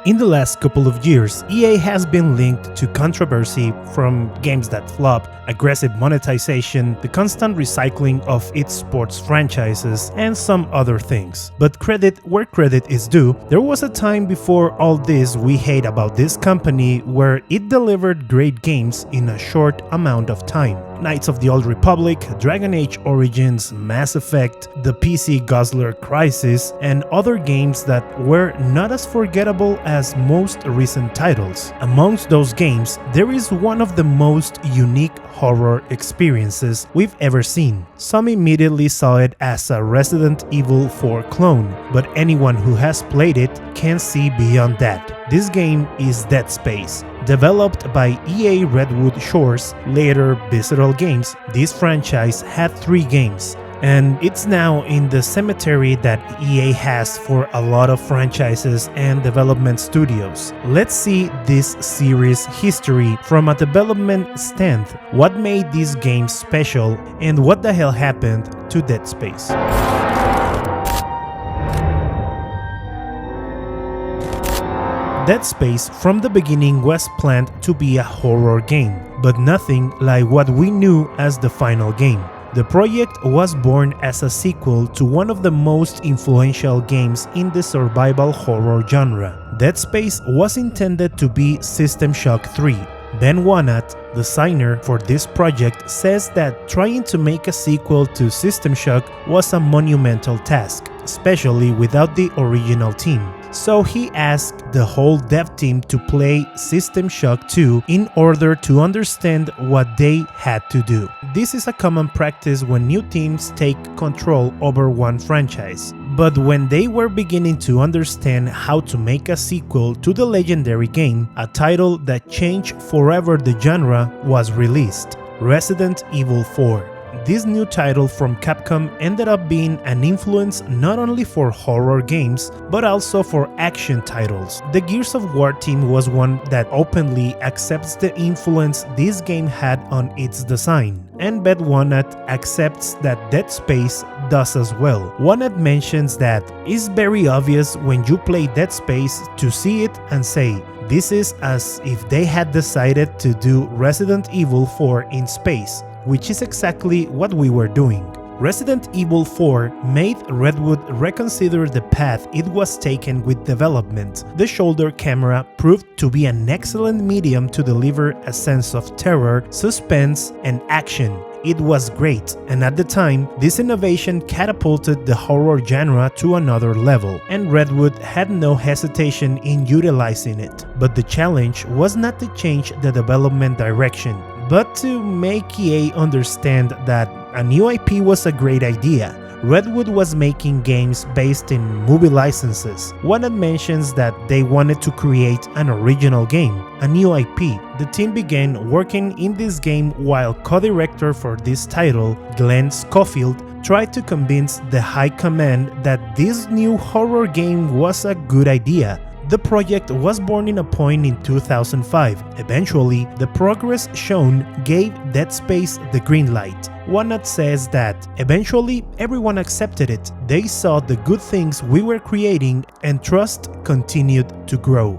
In the last couple of years, EA has been linked to controversy from games that flop, aggressive monetization, the constant recycling of its sports franchises, and some other things. But credit where credit is due, there was a time before all this we hate about this company where it delivered great games in a short amount of time. Knights of the Old Republic, Dragon Age Origins, Mass Effect, the PC Guzzler Crisis, and other games that were not as forgettable as most recent titles. Amongst those games, there is one of the most unique horror experiences we've ever seen. Some immediately saw it as a Resident Evil 4 clone, but anyone who has played it can see beyond that. This game is Dead Space. Developed by EA Redwood Shore's, later Visceral Games, this franchise had 3 games, and it's now in the cemetery that EA has for a lot of franchises and development studios. Let's see this series' history from a development stand. What made this game special, and what the hell happened to Dead Space? Dead Space from the beginning was planned to be a horror game, but nothing like what we knew as the final game. The project was born as a sequel to one of the most influential games in the survival horror genre. Dead Space was intended to be System Shock 3. Ben Wanat, designer for this project, says that trying to make a sequel to System Shock was a monumental task, especially without the original team. So he asked the whole dev team to play System Shock 2 in order to understand what they had to do. This is a common practice when new teams take control over one franchise. But when they were beginning to understand how to make a sequel to the legendary game, a title that changed forever the genre was released: Resident Evil 4. This new title from Capcom ended up being an influence not only for horror games, but also for action titles. The Gears of War team was one that openly accepts the influence this game had on its design, and Ben Wanat accepts that Dead Space does as well. Wanat mentions that it's very obvious when you play Dead Space to see it and say, this is as if they had decided to do Resident Evil 4 in space, which is exactly what we were doing. Resident Evil 4 made Redwood reconsider the path it was taken with development. The shoulder camera proved to be an excellent medium to deliver a sense of terror, suspense, and action. It was great, and at the time, this innovation catapulted the horror genre to another level, and Redwood had no hesitation in utilizing it. But the challenge was not to change the development direction, but to make EA understand that a new IP was a great idea. Redwood was making games based in movie licenses. Wanat mentions that they wanted to create an original game, a new IP. The team began working in this game while co-director for this title, Glenn Schofield, tried to convince the high command that this new horror game was a good idea. The project was born in a point in 2005. Eventually, the progress shown gave Dead Space the green light. Wanat says that eventually everyone accepted it. They saw the good things we were creating, and trust continued to grow.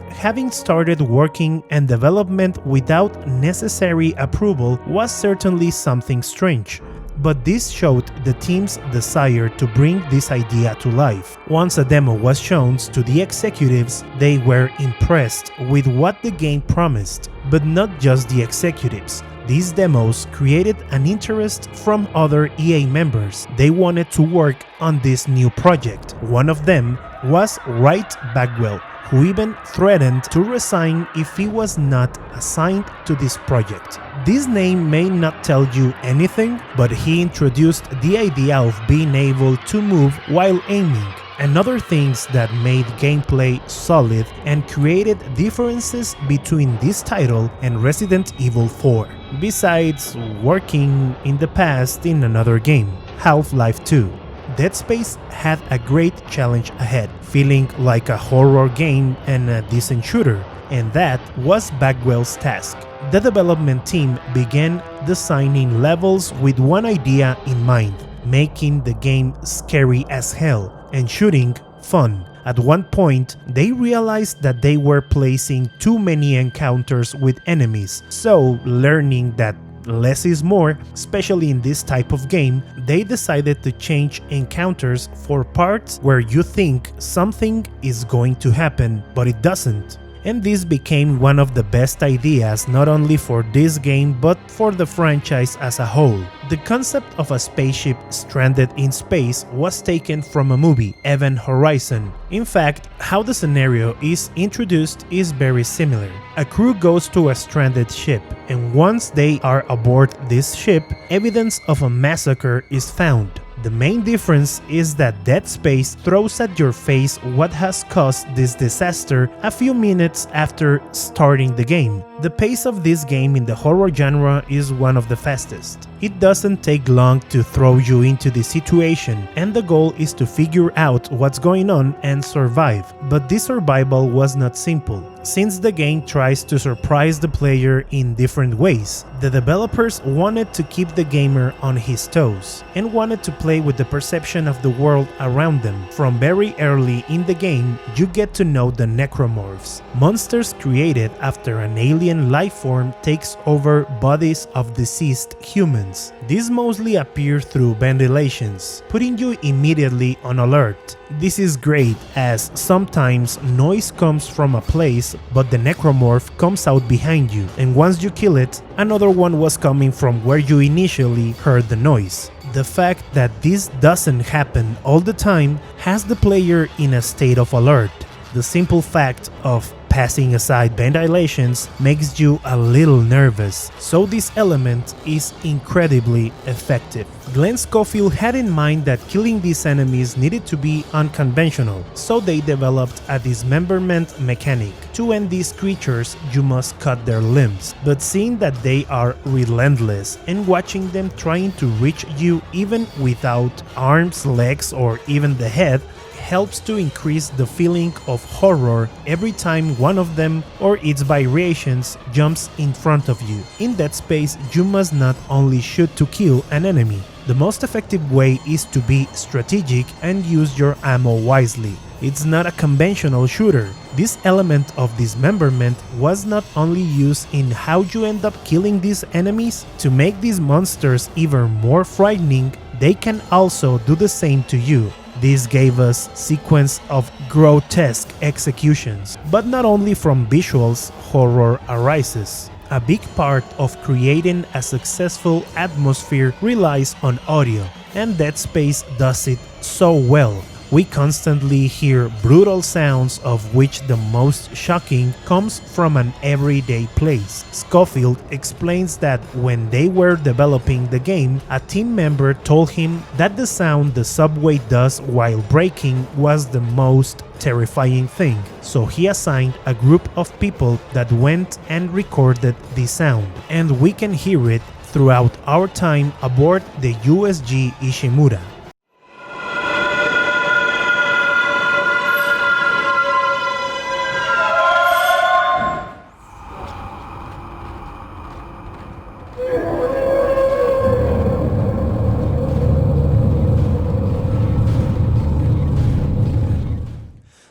Having started working and development without necessary approval was certainly something strange. But this showed the team's desire to bring this idea to life. Once a demo was shown to the executives, they were impressed with what the game promised. But not just the executives. These demos created an interest from other EA members. They wanted to work on this new project. One of them was Wright Bagwell, who even threatened to resign if he was not assigned to this project. This name may not tell you anything, but he introduced the idea of being able to move while aiming, and other things that made gameplay solid and created differences between this title and Resident Evil 4, besides working in the past in another game, Half-Life 2. Dead Space had a great challenge ahead, feeling like a horror game and a decent shooter, and that was Bagwell's task. The development team began designing levels with one idea in mind: making the game scary as hell and shooting fun. At one point, they realized that they were placing too many encounters with enemies, so learning that less is more, especially in this type of game, they decided to change encounters for parts where you think something is going to happen, but it doesn't. And this became one of the best ideas not only for this game but for the franchise as a whole. The concept of a spaceship stranded in space was taken from a movie, Event Horizon. In fact, how the scenario is introduced is very similar. A crew goes to a stranded ship, and once they are aboard this ship, evidence of a massacre is found. The main difference is that Dead Space throws at your face what has caused this disaster a few minutes after starting the game. The pace of this game in the horror genre is one of the fastest. It doesn't take long to throw you into the situation, and the goal is to figure out what's going on and survive. But this survival was not simple, since the game tries to surprise the player in different ways. The developers wanted to keep the gamer on his toes, and wanted to play with the perception of the world around them. From very early in the game, you get to know the necromorphs, monsters created after an alien life form takes over bodies of deceased humans. These mostly appear through ventilations, putting you immediately on alert. This is great, as sometimes noise comes from a place but the necromorph comes out behind you, and once you kill it, another one was coming from where you initially heard the noise. The fact that this doesn't happen all the time has the player in a state of alert. The simple fact of passing aside ventilations makes you a little nervous, so this element is incredibly effective. Glenn Schofield had in mind that killing these enemies needed to be unconventional, so they developed a dismemberment mechanic. To end these creatures, you must cut their limbs, but seeing that they are relentless and watching them trying to reach you even without arms, legs, or even the head helps to increase the feeling of horror every time one of them or its variations jumps in front of you. In Dead Space, you must not only shoot to kill an enemy. The most effective way is to be strategic and use your ammo wisely. It's not a conventional shooter. This element of dismemberment was not only used in how you end up killing these enemies. To make these monsters even more frightening, they can also do the same to you. This gave us sequence of grotesque executions, but not only from visuals, horror arises. A big part of creating a successful atmosphere relies on audio, and Dead Space does it so well. We constantly hear brutal sounds, of which the most shocking comes from an everyday place. Schofield explains that when they were developing the game, a team member told him that the sound the subway does while braking was the most terrifying thing, so he assigned a group of people that went and recorded the sound, and we can hear it throughout our time aboard the USG Ishimura.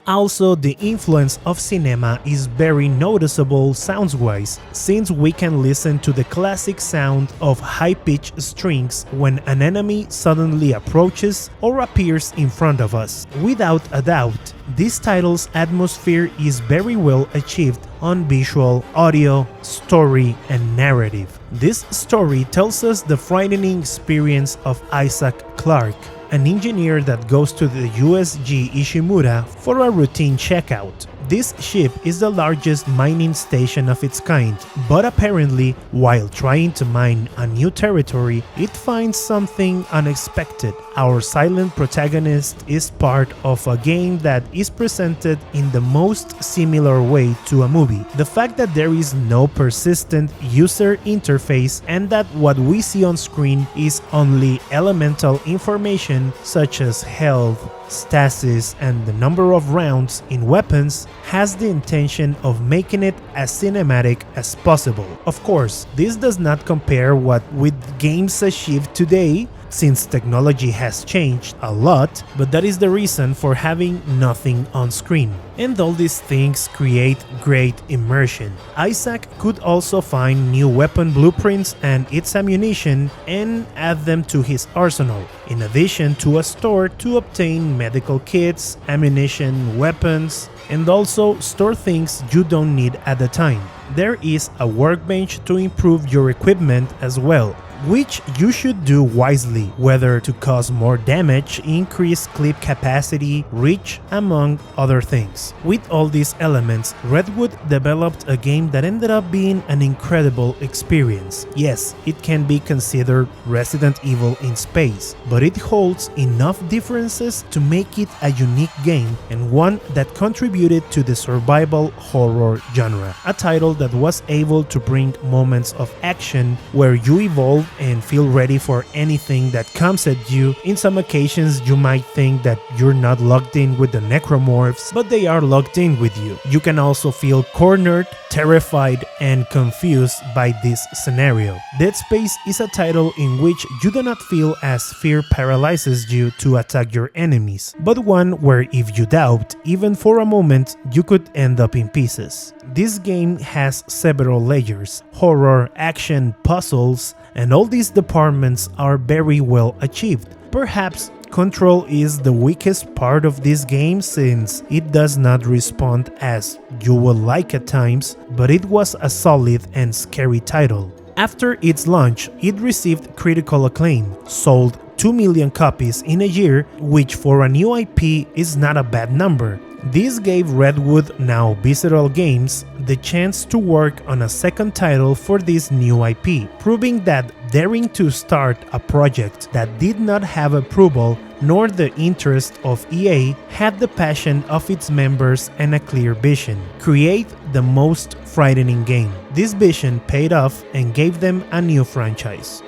Also, the influence of cinema is very noticeable sounds-wise, since we can listen to the classic sound of high-pitched strings when an enemy suddenly approaches or appears in front of us. Without a doubt, this title's atmosphere is very well achieved on visual, audio, story, and narrative. This story tells us the frightening experience of Isaac Clarke, an engineer that goes to the USG Ishimura for a routine checkout. This ship is the largest mining station of its kind, but apparently, while trying to mine a new territory, it finds something unexpected. Our silent protagonist is part of a game that is presented in the most similar way to a movie. The fact that there is no persistent user interface and that what we see on screen is only elemental information such as health, stasis, and the number of rounds in weapons has the intention of making it as cinematic as possible. Of course, this does not compare with games achieved today, since technology has changed a lot, but that is the reason for having nothing on screen. And all these things create great immersion. Isaac could also find new weapon blueprints and its ammunition and add them to his arsenal, in addition to a store to obtain medical kits, ammunition, weapons, and also store things you don't need at the time. There is a workbench to improve your equipment as well, which you should do wisely, whether to cause more damage, increase clip capacity, reach, among other things. With all these elements, Redwood developed a game that ended up being an incredible experience. Yes, it can be considered Resident Evil in space, but it holds enough differences to make it a unique game and one that contributed to the survival horror genre. A title that was able to bring moments of action where you evolve and feel ready for anything that comes at you. In some occasions you might think that you're not locked in with the necromorphs, but they are locked in with you. You can also feel cornered, terrified, and confused by this scenario. Dead Space is a title in which you do not feel as fear paralyzes you to attack your enemies, but one where if you doubt, even for a moment, you could end up in pieces. This game has several layers: horror, action, puzzles, and all these departments are very well achieved. Perhaps control is the weakest part of this game since it does not respond as you would like at times, but it was a solid and scary title. After its launch, it received critical acclaim, sold 2 million copies in a year, which for a new IP is not a bad number. This gave Redwood, now Visceral Games, the chance to work on a second title for this new IP, proving that daring to start a project that did not have approval nor the interest of EA had the passion of its members and a clear vision: create the most frightening game. This vision paid off and gave them a new franchise.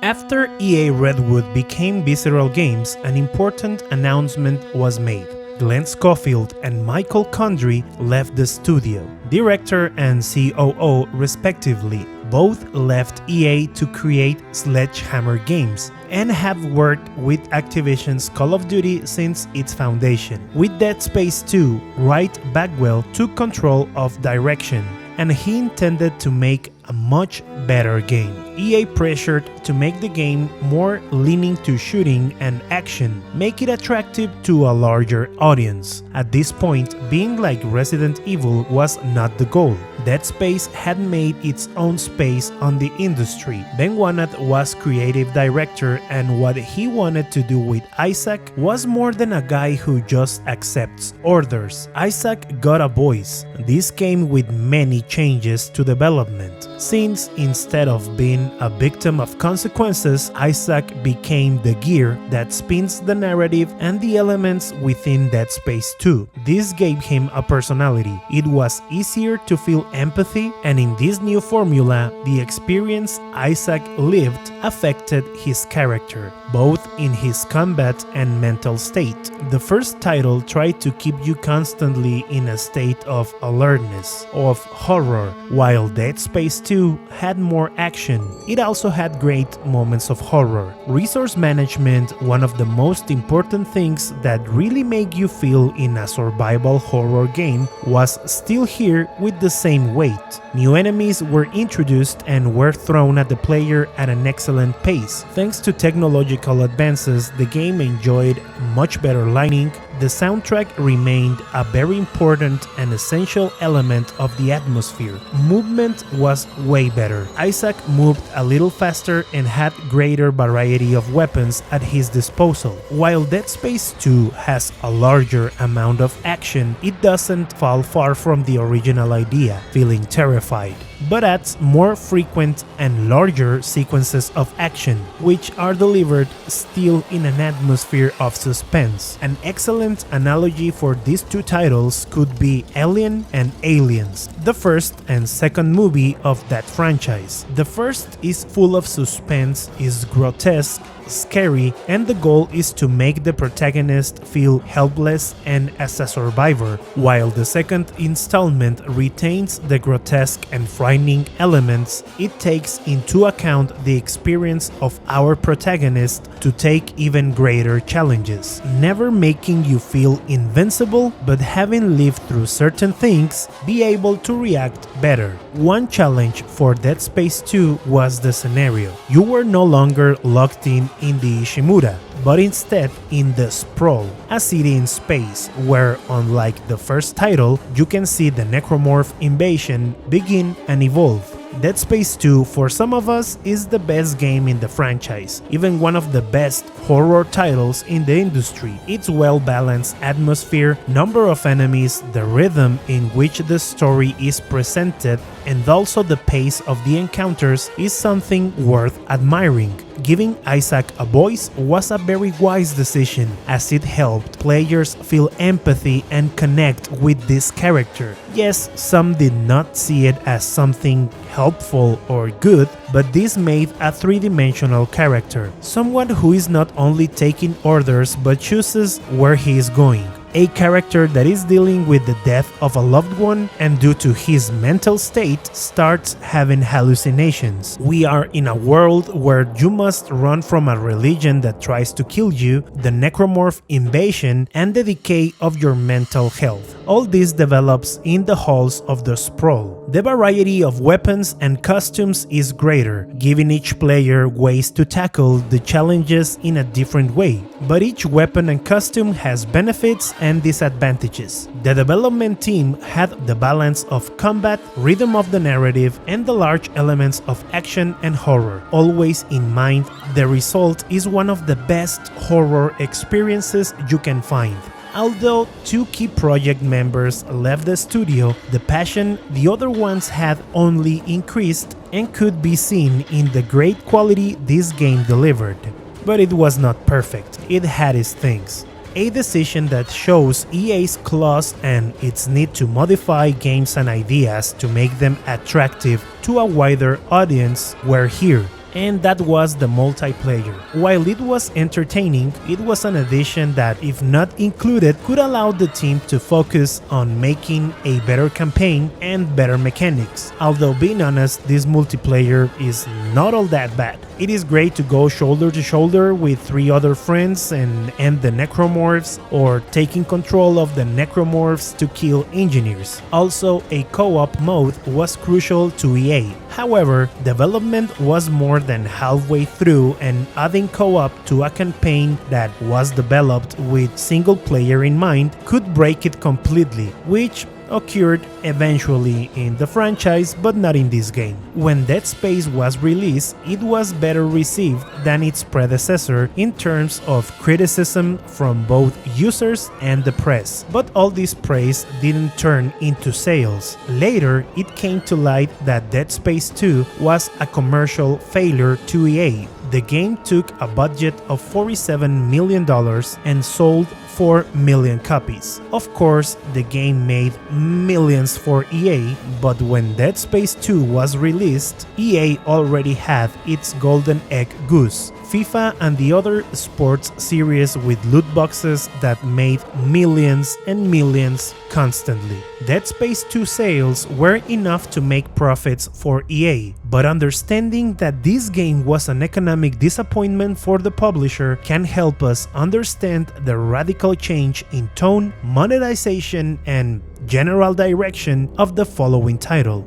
After EA Redwood became Visceral Games, an important announcement was made. Glenn Schofield and Michael Condrey left the studio, director and COO respectively. Both left EA to create Sledgehammer Games and have worked with Activision's Call of Duty since its foundation. With Dead Space 2, Wright Bagwell took control of direction, and he intended to make a much better game. EA pressured to make the game more leaning to shooting and action, make it attractive to a larger audience. At this point, being like Resident Evil was not the goal. Dead Space had made its own space on the industry. Ben Wanath was creative director, and what he wanted to do with Isaac was more than a guy who just accepts orders. Isaac got a voice. This came with many changes to development, since instead of being a victim of consequences, Isaac became the gear that spins the narrative and the elements within Dead Space 2. This gave him a personality. It was easier to feel empathy, and in this new formula, the experience Isaac lived affected his character, both in his combat and mental state. The first title tried to keep you constantly in a state of alertness, of horror, while Dead Space 2 had more action. It also had great moments of horror. Resource management, one of the most important things that really make you feel in a survival horror game, was still here with the same weight. New enemies were introduced and were thrown at the player at an excellent pace. Thanks to technological advances, the game enjoyed much better lighting. The soundtrack remained a very important and essential element of the atmosphere. Movement was way better. Isaac moved a little faster and had greater variety of weapons at his disposal. While Dead Space 2 has a larger amount of action, it doesn't fall far from the original idea, feeling terrified, but adds more frequent and larger sequences of action, which are delivered still in an atmosphere of suspense. An excellent analogy for these two titles could be Alien and Aliens, the first and second movie of that franchise. The first is full of suspense, is grotesque, scary, and the goal is to make the protagonist feel helpless and as a survivor, while the second installment retains the grotesque and frightening elements. It takes into account the experience of our protagonist to take even greater challenges, never making you feel invincible, but having lived through certain things, be able to react better. One challenge for Dead Space 2 was the scenario. You were no longer locked in the Ishimura, but instead in the Sprawl, a city in space where, unlike the first title, you can see the necromorph invasion begin and evolve. Dead Space 2, for some of us, is the best game in the franchise, even one of the best horror titles in the industry. Its well-balanced atmosphere, number of enemies, the rhythm in which the story is presented, and also the pace of the encounters is something worth admiring. Giving Isaac a voice was a very wise decision, as it helped players feel empathy and connect with this character. Yes, some did not see it as something helpful or good, but this made a three-dimensional character, someone who is not only taking orders but chooses where he is going. A character that is dealing with the death of a loved one and due to his mental state starts having hallucinations. We are in a world where you must run from a religion that tries to kill you, the necromorph invasion, and the decay of your mental health. All this develops in the halls of the Sprawl. The variety of weapons and costumes is greater, giving each player ways to tackle the challenges in a different way, but each weapon and costume has benefits and disadvantages. The development team had the balance of combat, rhythm of the narrative, and the large elements of action and horror. Always in mind, the result is one of the best horror experiences you can find. Although two key project members left the studio, the passion the other ones had only increased and could be seen in the great quality this game delivered. But it was not perfect, it had its things. A decision that shows EA's claws and its need to modify games and ideas to make them attractive to a wider audience were here. And that was the multiplayer. While it was entertaining, it was an addition that, if not included, could allow the team to focus on making a better campaign and better mechanics. Although, being honest, this multiplayer is not all that bad. It is great to go shoulder to shoulder with 3 other friends and end the necromorphs, or taking control of the necromorphs to kill engineers. Also, a co-op mode was crucial to EA. However, development was more than halfway through, and adding co-op to a campaign that was developed with single player in mind could break it completely, which occurred eventually in the franchise, but not in this game. When Dead Space was released, it was better received than its predecessor in terms of criticism from both users and the press. But all this praise didn't turn into sales. Later, it came to light that Dead Space 2 was a commercial failure to EA. The game took a budget of $47 million and sold 4 million copies. Of course, the game made millions for EA, but when Dead Space 2 was released, EA already had its golden egg goose, FIFA and the other sports series with loot boxes that made millions and millions constantly. Dead Space 2 sales were enough to make profits for EA, but understanding that this game was an economic disappointment for the publisher can help us understand the radical change in tone, monetization, and general direction of the following title.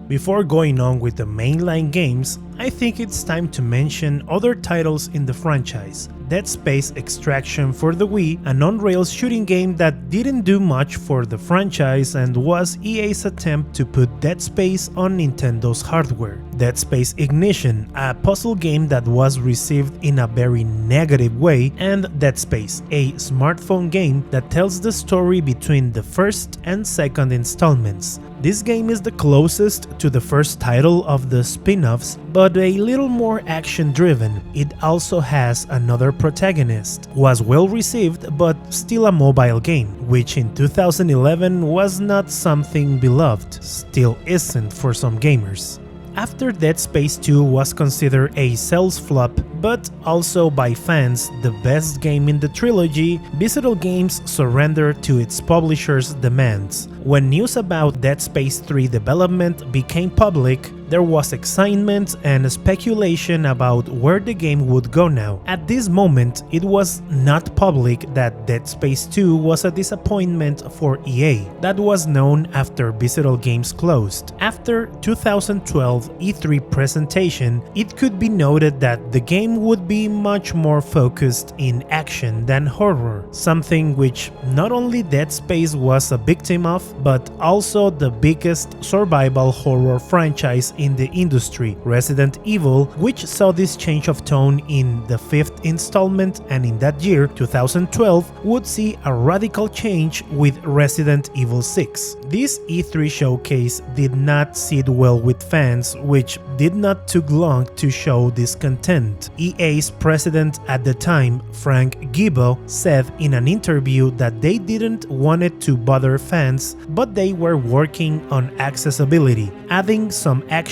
Before going on with the mainline games, I think it's time to mention other titles in the franchise. Dead Space Extraction for the Wii, an on-rails shooting game that didn't do much for the franchise and was EA's attempt to put Dead Space on Nintendo's hardware. Dead Space Ignition, a puzzle game that was received in a very negative way, and Dead Space, a smartphone game that tells the story between the first and second installments. This game is the closest to the first title of the spin-offs, but a little more action-driven. It also has another protagonist. Was well received, but still a mobile game, which in 2011 was not something beloved, still isn't for some gamers. After Dead Space 2 was considered a sales flop, but also by fans the best game in the trilogy, Visceral Games surrendered to its publisher's demands. When news about Dead Space 3 development became public, there was excitement and speculation about where the game would go now. At this moment, it was not public that Dead Space 2 was a disappointment for EA. That was known after Visceral Games closed. After 2012 E3 presentation, it could be noted that the game would be much more focused in action than horror, something which not only Dead Space was a victim of, but also the biggest survival horror franchise in the industry, Resident Evil, which saw this change of tone in the 5th installment, and in that year, 2012, would see a radical change with Resident Evil 6. This E3 showcase did not sit well with fans, which did not took long to show discontent. EA's president at the time, Frank Gibo, said in an interview that they didn't want it to bother fans, but they were working on accessibility, adding some action,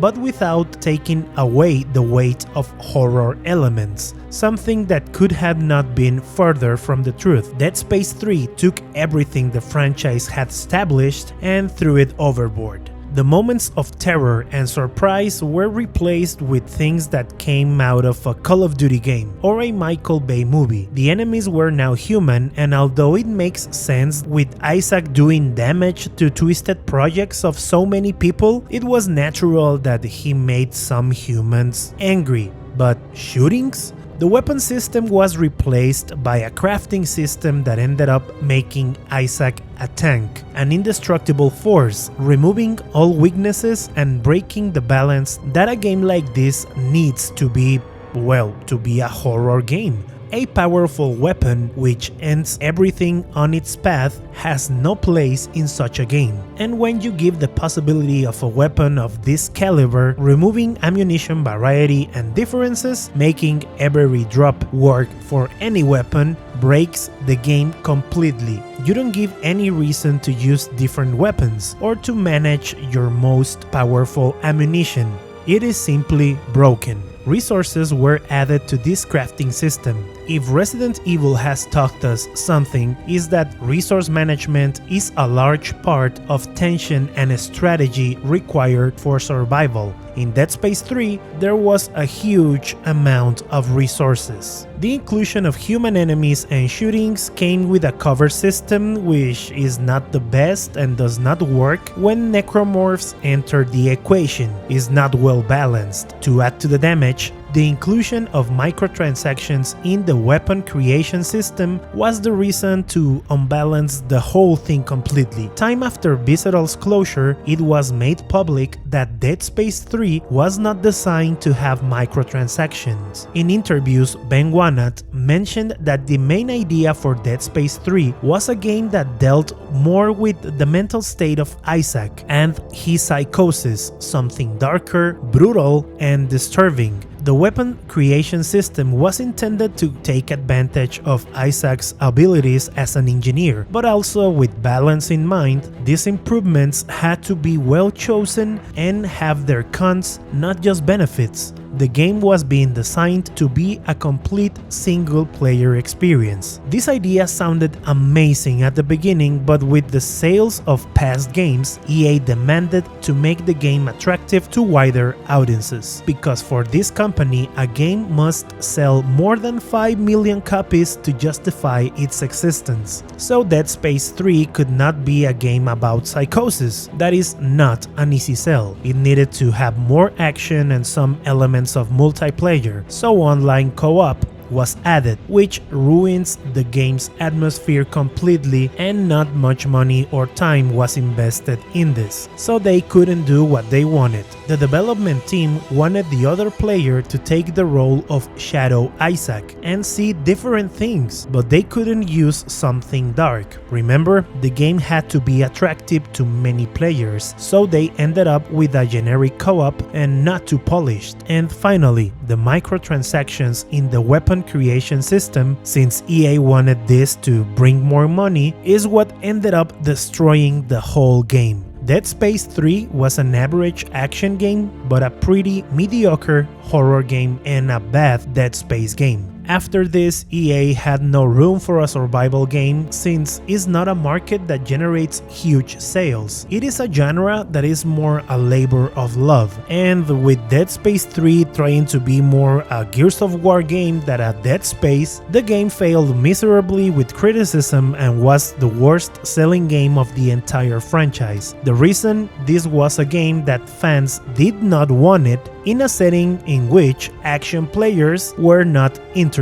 but without taking away the weight of horror elements, something that could have not been further from the truth. Dead Space 3 took everything the franchise had established and threw it overboard. The moments of terror and surprise were replaced with things that came out of a Call of Duty game or a Michael Bay movie. The enemies were now human, and although it makes sense with Isaac doing damage to twisted projects of so many people, it was natural that he made some humans angry. But shootings? The weapon system was replaced by a crafting system that ended up making Isaac a tank, an indestructible force, removing all weaknesses and breaking the balance that a game like this needs to be, well, to be a horror game. A powerful weapon which ends everything on its path has no place in such a game. And when you give the possibility of a weapon of this caliber, removing ammunition variety and differences, making every drop work for any weapon, breaks the game completely. You don't give any reason to use different weapons or to manage your most powerful ammunition. It is simply broken. Resources were added to this crafting system. If Resident Evil has taught us something, is that resource management is a large part of tension and strategy required for survival. In Dead Space 3, there was a huge amount of resources. The inclusion of human enemies and shootings came with a cover system which is not the best and does not work when necromorphs enter the equation, is not well balanced. To add to the damage, the inclusion of microtransactions in the weapon creation system was the reason to unbalance the whole thing completely. Time after Visceral's closure, it was made public that Dead Space 3 was not designed to have microtransactions. In interviews, Ben Wanat mentioned that the main idea for Dead Space 3 was a game that dealt more with the mental state of Isaac and his psychosis, something darker, brutal, and disturbing. The weapon creation system was intended to take advantage of Isaac's abilities as an engineer, but also with balance in mind, these improvements had to be well chosen and have their cons, not just benefits. The game was being designed to be a complete single-player experience. This idea sounded amazing at the beginning, but with the sales of past games, EA demanded to make the game attractive to wider audiences. Because for this company, a game must sell more than 5 million copies to justify its existence. So Dead Space 3 could not be a game about psychosis. That is not an easy sell. It needed to have more action and some elements of multiplayer, so online co-op was added, which ruins the game's atmosphere completely, and not much money or time was invested in this, so they couldn't do what they wanted. The development team wanted the other player to take the role of Shadow Isaac and see different things, but they couldn't use something dark. Remember, the game had to be attractive to many players, so they ended up with a generic co-op and not too polished. And finally, the microtransactions in the weapon creation system, since EA wanted this to bring more money, is what ended up destroying the whole game. Dead Space 3 was an average action game, but a pretty mediocre horror game and a bad Dead Space game. After this, EA had no room for a survival game since it's not a market that generates huge sales. It is a genre that is more a labor of love, and with Dead Space 3 trying to be more a Gears of War game than a Dead Space, the game failed miserably with criticism and was the worst selling game of the entire franchise. The reason this was a game that fans did not want it in a setting in which action players were not interested.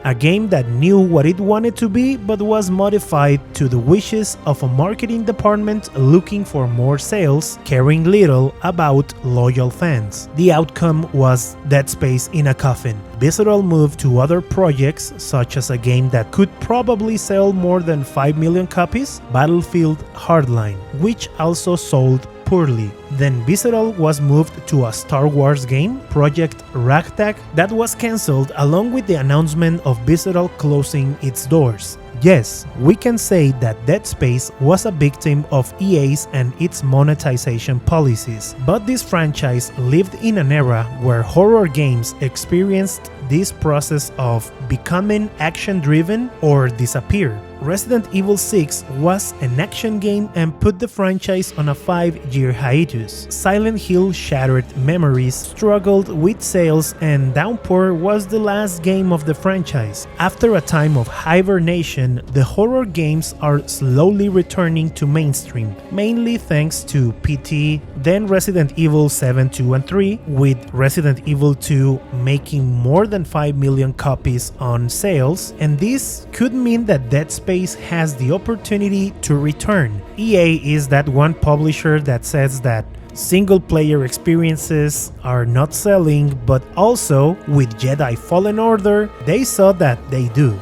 A game that knew what it wanted to be but was modified to the wishes of a marketing department looking for more sales, caring little about loyal fans. The outcome was Dead Space in a coffin. Visceral moved to other projects, such as a game that could probably sell more than 5 million copies, Battlefield Hardline, which also sold poorly. Then Visceral was moved to a Star Wars game, Project Ragtag, that was cancelled along with the announcement of Visceral closing its doors. Yes, we can say that Dead Space was a victim of EA's and its monetization policies, but this franchise lived in an era where horror games experienced this process of becoming action-driven or disappear. Resident Evil 6 was an action game and put the franchise on a 5-year hiatus. Silent Hill Shattered Memories struggled with sales, and Downpour was the last game of the franchise. After a time of hibernation, the horror games are slowly returning to mainstream, mainly thanks to PT, then Resident Evil 7, 2, and 3, with Resident Evil 2 making more than 5 million copies on sales, and this could mean that Dead Space has the opportunity to return. EA is that one publisher that says that single-player experiences are not selling, but also with Jedi Fallen Order, they saw that they do.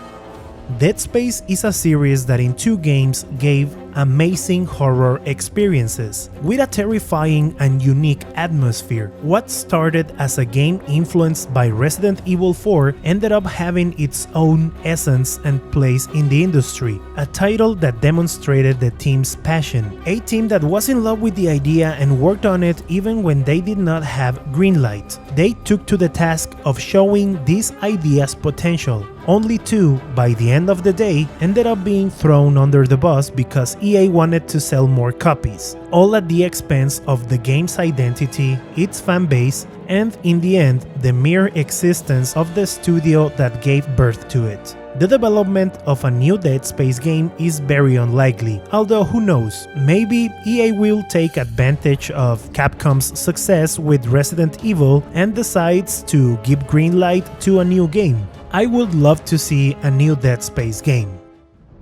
Dead Space is a series that in 2 games gave amazing horror experiences with a terrifying and unique atmosphere. What started as a game influenced by Resident Evil 4 ended up having its own essence and place in the industry, a title that demonstrated the team's passion, a team that was in love with the idea and worked on it even when they did not have green light. They took to the task of showing this idea's potential. Only 2, by the end of the day, ended up being thrown under the bus because EA wanted to sell more copies, all at the expense of the game's identity, its fanbase, and in the end, the mere existence of the studio that gave birth to it. The development of a new Dead Space game is very unlikely, although who knows, maybe EA will take advantage of Capcom's success with Resident Evil and decides to give green light to a new game. I would love to see a new Dead Space game.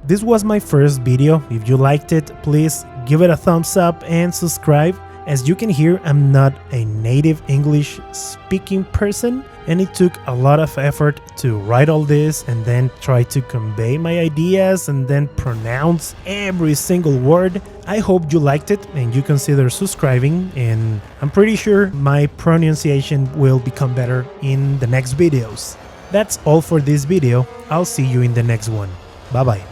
This was my first video. If you liked it, please give it a thumbs up and subscribe. As you can hear, I'm not a native English speaking person, and it took a lot of effort to write all this and then try to convey my ideas and then pronounce every single word. I hope you liked it and you consider subscribing, and I'm pretty sure my pronunciation will become better in the next videos. That's all for this video. I'll see you in the next one. Bye bye.